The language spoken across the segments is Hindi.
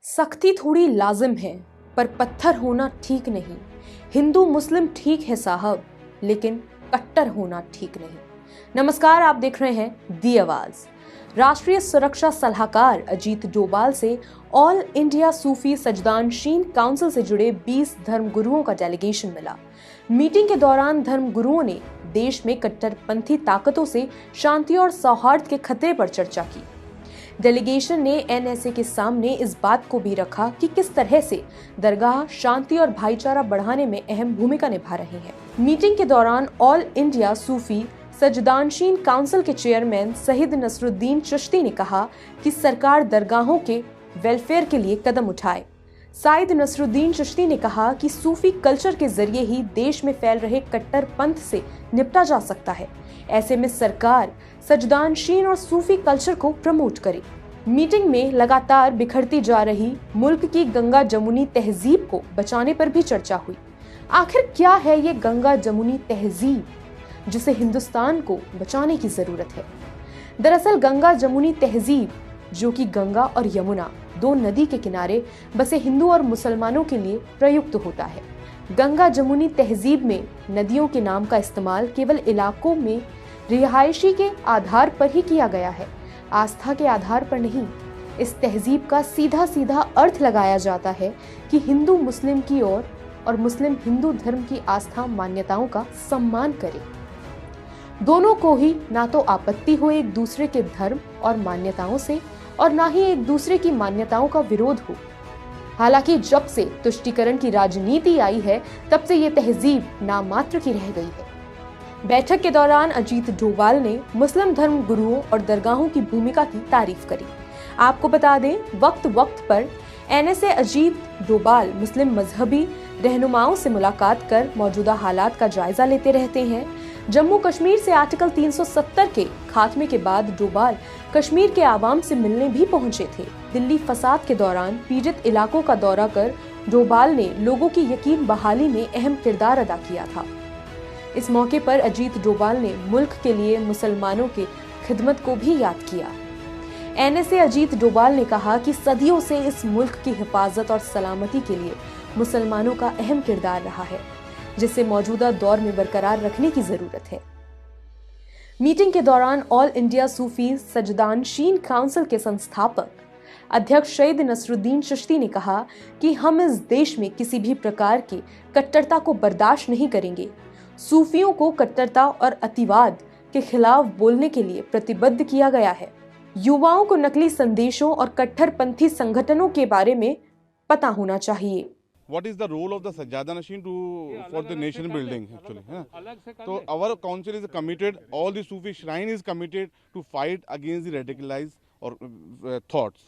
सख्ती थोड़ी लाजिम है, पर पत्थर होना ठीक नहीं। हिंदू मुस्लिम ठीक है साहब, लेकिन कट्टर होना ठीक नहीं। नमस्कार, आप देख रहे हैं दी आवाज। राष्ट्रीय सुरक्षा सलाहकार अजीत डोभाल से ऑल इंडिया सूफी सजदानशीन काउंसिल से जुड़े 20 धर्मगुरुओं का डेलीगेशन मिला। मीटिंग के दौरान धर्मगुरुओं ने देश में कट्टरपंथी ताकतों से शांति और सौहार्द के खतरे पर चर्चा की। डेलीगेशन ने एनएसए के सामने इस बात को भी रखा कि किस तरह से दरगाह शांति और भाईचारा बढ़ाने में अहम भूमिका निभा रहे हैं। मीटिंग के दौरान ऑल इंडिया सूफी सजदानशीन काउंसिल के चेयरमैन सईद नसरुद्दीन चिश्ती ने कहा कि सरकार दरगाहों के वेलफेयर के लिए कदम उठाए। सईद नसरुद्दीन चिश्ती ने कहा कि सूफी कल्चर के जरिए ही देश में फैल रहे कट्टरपंथ से निपटा जा सकता है। ऐसे में सरकार सजदानशीन और सूफी कल्चर को प्रमोट करे। मीटिंग में लगातार बिखरती जा रही मुल्क की गंगा जमुनी तहजीब को बचाने पर भी चर्चा हुई। आखिर क्या है ये गंगा जमुनी तहजीब जिसे हिंदुस्तान को बचाने की जरूरत है? दरअसल गंगा जमुनी तहजीब, जो कि गंगा और यमुना दो नदी के किनारे बसे हिंदू और मुसलमानों के लिए प्रयुक्त होता है। गंगा जमुनी तहजीब में नदियों के नाम का इस्तेमाल केवल इलाकों में रिहायशी के आधार पर ही किया गया है, आस्था के आधार पर नहीं। इस तहजीब का सीधा सीधा अर्थ लगाया जाता है कि हिंदू मुस्लिम की ओर और मुस्लिम हिंदू धर्म की आस्था मान्यताओं का सम्मान करे। दोनों को ही ना तो आपत्ति हो एक दूसरे के धर्म और मान्यताओं से, और ना ही एक दूसरे की मान्यताओं का विरोध हो। हालांकि जब से तुष्टीकरण की राजनीति आई है, तब से ये तहजीब नामात्र की रह गई है। बैठक के दौरान अजीत डोभाल ने मुस्लिम धर्म गुरुओं और दरगाहों की भूमिका की तारीफ करी। आपको बता दें, वक्त वक्त पर एनएसए अजीत डोभाल मुस्लिम मजहबी रहनुमाओं से मुलाकात कर मौजूदा हालात का जायजा लेते रहते हैं। जम्मू कश्मीर से आर्टिकल 370 के खात्मे के बाद डोभाल कश्मीर के आवाम से मिलने भी पहुंचे थे। दिल्ली फसाद के दौरान पीड़ित इलाकों का दौरा कर डोभाल ने लोगों की यकीन बहाली में अहम किरदार अदा किया था। इस मौके पर अजीत डोभाल ने मुल्क के लिए मुसलमानों की खिदमत को भी याद किया। एनएसए अजीत डोभाल ने कहा कि सदियों से इस मुल्क की हिफाजत और सलामती के लिए मुसलमानों का अहम किरदार रहा है, जिसे मौजूदा दौर में बरकरार रखने की जरूरत है। मीटिंग के दौरान ऑल इंडिया सूफी सजदानशीन काउंसिल के संस्थापक अध्यक्ष सईद नसरुद्दीन चिश्ती ने कहा कि हम इस देश में किसी भी प्रकार की कट्टरता को बर्दाश्त नहीं करेंगे। सूफियों को कट्टरता और अतिवाद के खिलाफ बोलने के लिए प्रतिबद्ध किया गया है। युवाओं को नकली संदेशों और कट्टरपंथी संगठनों के बारे में पता होना चाहिए। What is the role of the Sajjadanashin for the nation building actually? So our council is committed, all the Sufi shrine is committed to fight against the radicalized or thoughts,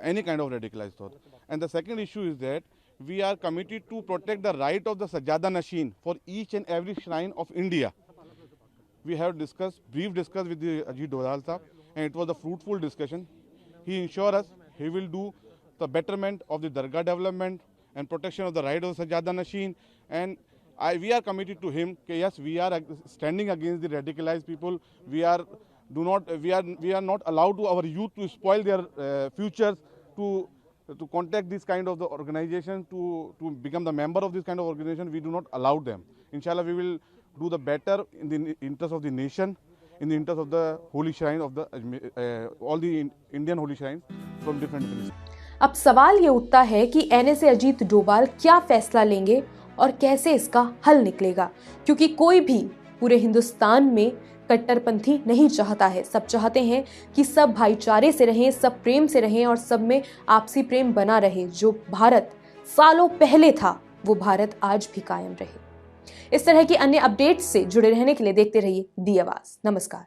any kind of radicalized thought. And the second issue is that we are committed to protect the right of the Sajjadanashin for each and every shrine of India. We have brief discussed with the Ajit Dhoval sahab, and it was a fruitful discussion. He ensured us he will do the betterment of the Dargah development and protection of the right of Sajjadanashin, and we are committed to him. Yes, we are standing against the radicalized people. We are not allowed to our youth to spoil their futures to contact this kind of the organization, to become the member of this kind of organization. We do not allow them. Inshallah, we will do the better in the interest of the nation, in the interest of the holy shrine of the all the Indian holy shrines from different religions. अब सवाल ये उठता है कि एनएसए अजीत डोभाल क्या फैसला लेंगे और कैसे इसका हल निकलेगा, क्योंकि कोई भी पूरे हिंदुस्तान में कट्टरपंथी नहीं चाहता है। सब चाहते हैं कि सब भाईचारे से रहें, सब प्रेम से रहें और सब में आपसी प्रेम बना रहे। जो भारत सालों पहले था, वो भारत आज भी कायम रहे। इस तरह की अन्य अपडेट्स से जुड़े रहने के लिए देखते रहिए दी आवाज। नमस्कार।